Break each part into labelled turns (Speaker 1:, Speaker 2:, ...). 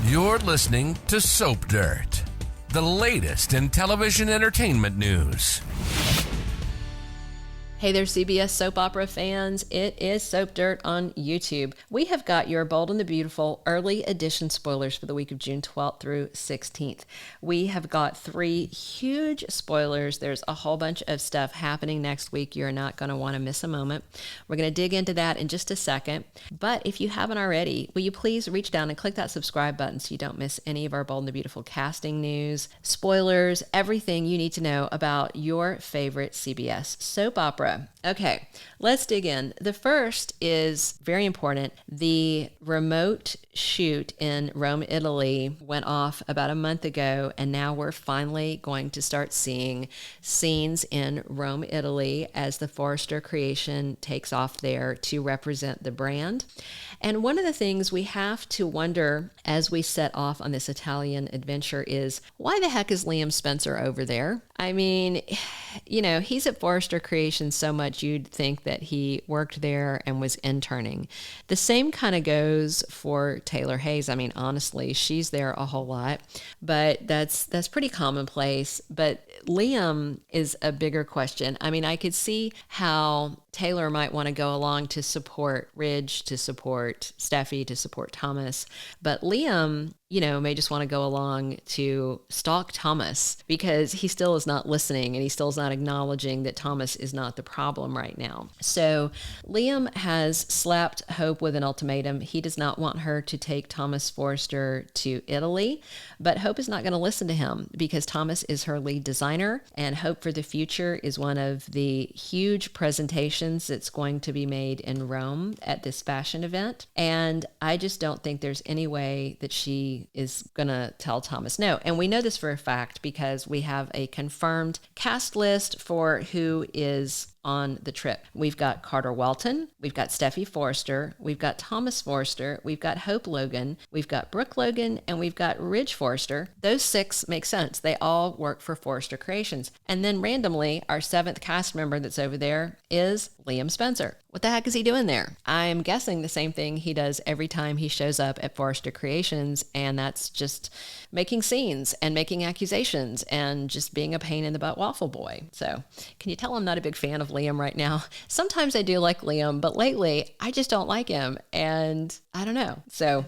Speaker 1: You're listening to Soap Dirt, the latest in television entertainment news.
Speaker 2: Hey there, CBS soap opera fans. It is Soap Dirt on YouTube. We have got your Bold and the Beautiful early edition spoilers for the week of June 12th through 16th. We have got 3 huge spoilers. There's a whole bunch of stuff happening next week. You're not going to want to miss a moment. We're going to dig into that in just a second. But if you haven't already, will you please reach down and click that subscribe button so you don't miss any of our Bold and the Beautiful casting news, spoilers, everything you need to know about your favorite CBS soap opera. Okay, let's dig in. The first is very important. The remote shoot in Rome, Italy went off about a month ago, and now we're finally going to start seeing scenes in Rome, Italy as the Forrester Creation takes off there to represent the brand. And one of the things we have to wonder as we set off on this Italian adventure is, why the heck is Liam Spencer over there? I mean, you know, he's at Forrester Creations so much you'd think that he worked there and was interning. The same kind of goes for Taylor Hayes. I mean, honestly, she's there a whole lot, but that's pretty commonplace. But Liam is a bigger question. I mean, I could see how Taylor might want to go along to support Ridge, to support Steffy, to support Thomas, but Liam, you know, may just want to go along to stalk Thomas because he still is not listening and he still is not acknowledging that Thomas is not the problem right now. So Liam has slapped Hope with an ultimatum. He does not want her to take Thomas Forrester to Italy, but Hope is not going to listen to him because Thomas is her lead designer, and Hope for the Future is one of the huge presentations that's going to be made in Rome at this fashion event. And I just don't think there's any way that she is going to tell Thomas no. And we know this for a fact because we have a confirmed cast list for who is on the trip. We've got Carter Walton, we've got Steffy Forrester, we've got Thomas Forrester, we've got Hope Logan, we've got Brooke Logan, and we've got Ridge Forrester. Those 6 make sense. They all work for Forrester Creations. And then randomly, our 7th cast member that's over there is Liam Spencer. What the heck is he doing there? I'm guessing the same thing he does every time he shows up at Forrester Creations, and that's just making scenes and making accusations and just being a pain in the butt waffle boy. So can you tell I'm not a big fan of Liam right now? Sometimes I do like Liam, but lately I just don't like him, and I don't know. So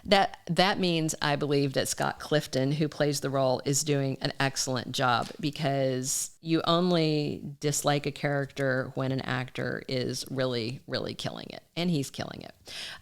Speaker 2: that means I believe that Scott Clifton, who plays the role, is doing an excellent job, because you only dislike a character when an actor is really, really killing it. And he's killing it.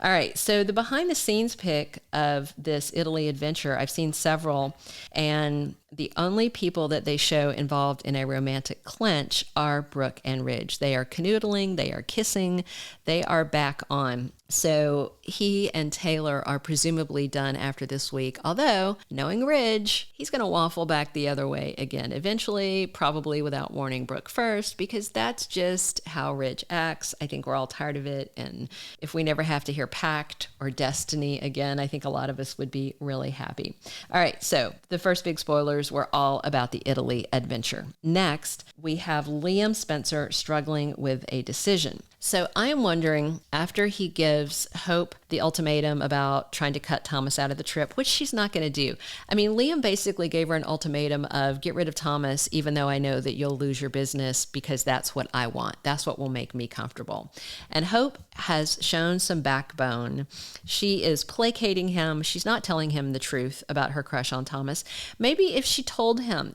Speaker 2: All right, so the behind the scenes pic of this Italy adventure, I've seen several, and the only people that they show involved in a romantic clinch are Brooke and Ridge. They are canoodling, they are kissing, they are back on. So he and Taylor are presumably done after this week, although, knowing Ridge, he's going to waffle back the other way again eventually, probably without warning Brooke first, because that's just how Ridge acts. I think we're all tired of it, and if we never have to hear pact or destiny again, I think a lot of us would be really happy. All right, so the first big spoilers were all about the Italy adventure. Next, we have Liam Spencer struggling with a decision. So I am wondering, after he gives Hope the ultimatum about trying to cut Thomas out of the trip, which she's not going to do. I mean, Liam basically gave her an ultimatum of get rid of Thomas, even though I know that you'll lose your business, because that's what I want. That's what will make me comfortable. And Hope has shown some backbone. She is placating him. She's not telling him the truth about her crush on Thomas. Maybe if she just told him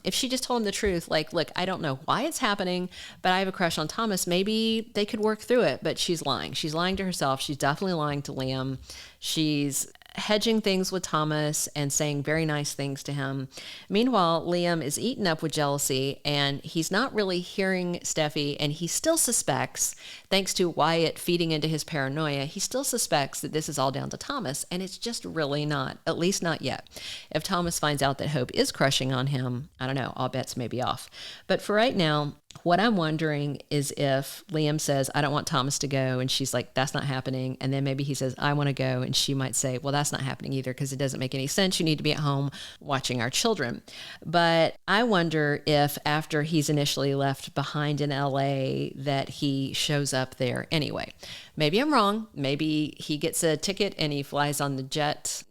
Speaker 2: the truth, like, look, I don't know why it's happening, but I have a crush on Thomas, maybe they could work through it. But she's lying. She's lying to herself. She's definitely lying to Liam. She's hedging things with Thomas and saying very nice things to him. Meanwhile, Liam is eaten up with jealousy, and he's not really hearing Steffy, and he still suspects, thanks to Wyatt feeding into his paranoia, he still suspects that this is all down to Thomas, and it's just really not, at least not yet. If Thomas finds out that Hope is crushing on him, I don't know, all bets may be off. But for right now, what I'm wondering is if Liam says, I don't want Thomas to go, and she's like, that's not happening. And then maybe he says, I want to go. And she might say, well, that's not happening either, because it doesn't make any sense. You need to be at home watching our children. But I wonder if after he's initially left behind in LA that he shows up there anyway. Maybe I'm wrong. Maybe he gets a ticket and he flies on the jet,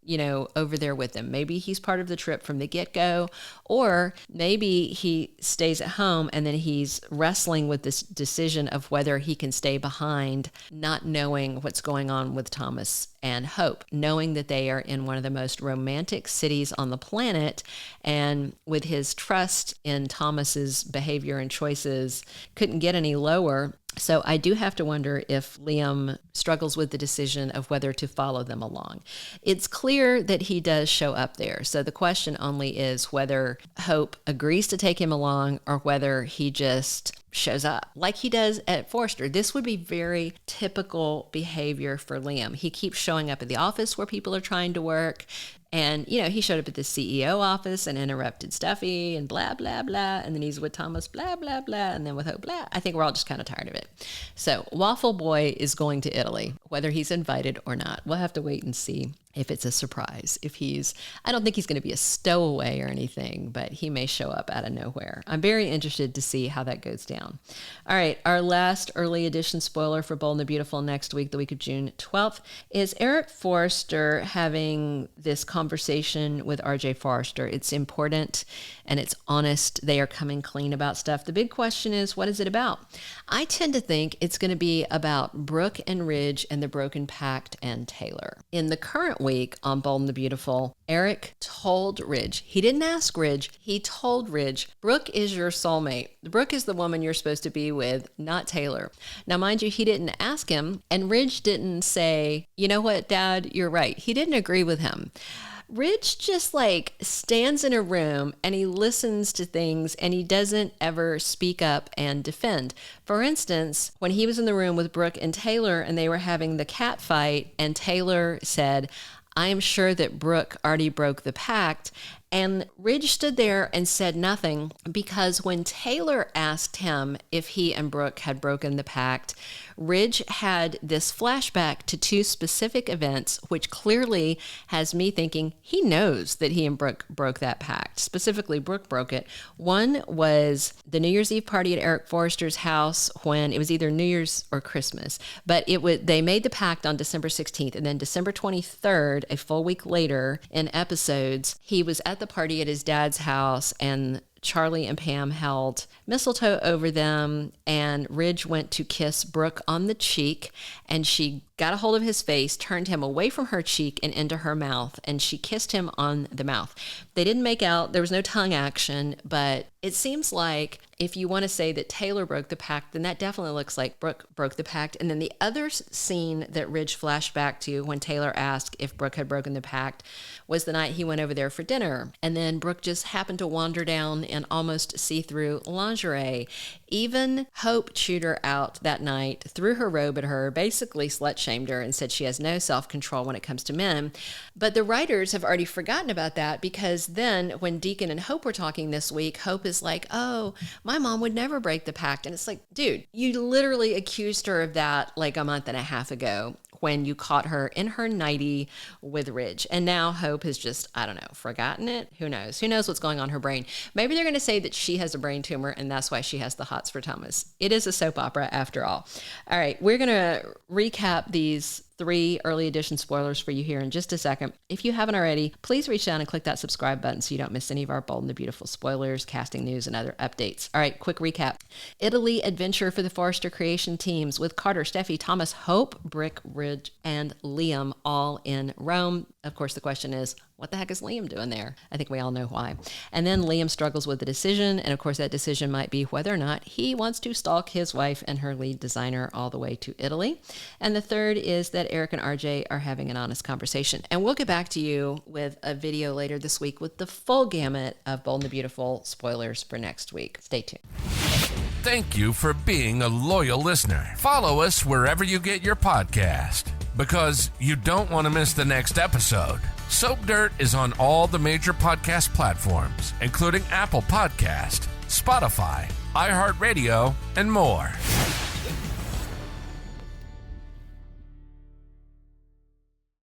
Speaker 2: over there with them. Maybe he's part of the trip from the get-go, or maybe he stays at home and then he's wrestling with this decision of whether he can stay behind, not knowing what's going on with Thomas and Hope, knowing that they are in one of the most romantic cities on the planet, and with his trust in Thomas's behavior and choices couldn't get any lower. So I do have to wonder if Liam struggles with the decision of whether to follow them along. It's clear that he does show up there. So the question only is whether Hope agrees to take him along or whether he just shows up like he does at Forrester. This would be very typical behavior for Liam. He keeps showing up at the office where people are trying to work. And, he showed up at the CEO office and interrupted Steffy and blah, blah, blah. And then he's with Thomas, blah, blah, blah. And then with Hope, blah. I think we're all just kind of tired of it. So Waffle Boy is going to Italy, whether he's invited or not. We'll have to wait and see if it's a surprise. I don't think he's going to be a stowaway or anything, but he may show up out of nowhere. I'm very interested to see how that goes down. All right, our last early edition spoiler for Bold and the Beautiful next week, the week of June 12th, is Eric Forrester having this conversation with RJ Forrester. It's important and it's honest. They are coming clean about stuff. The big question is, what is it about? I tend to think it's going to be about Brooke and Ridge and the broken pact and Taylor. In the current week on Bold and the Beautiful, Eric told Ridge, he didn't ask Ridge, he told Ridge, Brooke is your soulmate. Brooke is the woman you're supposed to be with, not Taylor. Now, mind you, he didn't ask him, and Ridge didn't say, you know what, Dad, you're right. He didn't agree with him. Ridge just stands in a room and he listens to things and he doesn't ever speak up and defend. For instance, when he was in the room with Brooke and Taylor and they were having the cat fight and Taylor said, I am sure that Brooke already broke the pact. And Ridge stood there and said nothing because when Taylor asked him if he and Brooke had broken the pact, Ridge had this flashback to two specific events, which clearly has me thinking he knows that he and Brooke broke that pact. Specifically, Brooke broke it. One was the New Year's Eve party at Eric Forrester's house when it was either New Year's or Christmas, but they made the pact on December 16th, and then December 23rd, a full week later in episodes, he was at the party at his dad's house and Charlie and Pam held mistletoe over them, and Ridge went to kiss Brooke on the cheek, and she got a hold of his face, turned him away from her cheek and into her mouth, and she kissed him on the mouth. They didn't make out. There was no tongue action, but it seems like if you want to say that Taylor broke the pact, then that definitely looks like Brooke broke the pact. And then the other scene that Ridge flashed back to when Taylor asked if Brooke had broken the pact was the night he went over there for dinner. And then Brooke just happened to wander down in almost see-through lingerie. Even Hope chewed her out that night, threw her robe at her, basically slut-shamed her, and said she has no self-control when it comes to men. But the writers have already forgotten about that because then when Deacon and Hope were talking this week, Hope is like, oh, my mom would never break the pact. And it's like, dude, you literally accused her of that like a month and a half ago when you caught her in her nightie with Ridge. And now Hope has just, I don't know, forgotten it. Who knows? Who knows what's going on in her brain? Maybe they're going to say that she has a brain tumor and that's why she has the hots for Thomas. It is a soap opera after all. All right, we're going to recap these 3 early edition spoilers for you here in just a second. If you haven't already, please reach down and click that subscribe button so you don't miss any of our Bold and the Beautiful spoilers, casting news, and other updates. All right, quick recap. Italy adventure for the Forrester Creation teams with Carter, Steffy, Thomas, Hope, Brick, Ridge, and Liam all in Rome. Of course, the question is, what the heck is Liam doing there? I think we all know why. And then Liam struggles with the decision, and of course that decision might be whether or not he wants to stalk his wife and her lead designer all the way to Italy. And the third is that Eric and RJ are having an honest conversation. And we'll get back to you with a video later this week with the full gamut of Bold and the Beautiful spoilers for next week. Stay tuned.
Speaker 1: Thank you for being a loyal listener. Follow us wherever you get your podcast, because you don't want to miss the next episode. Soap Dirt is on all the major podcast platforms, including Apple Podcast, Spotify, iHeartRadio, and more.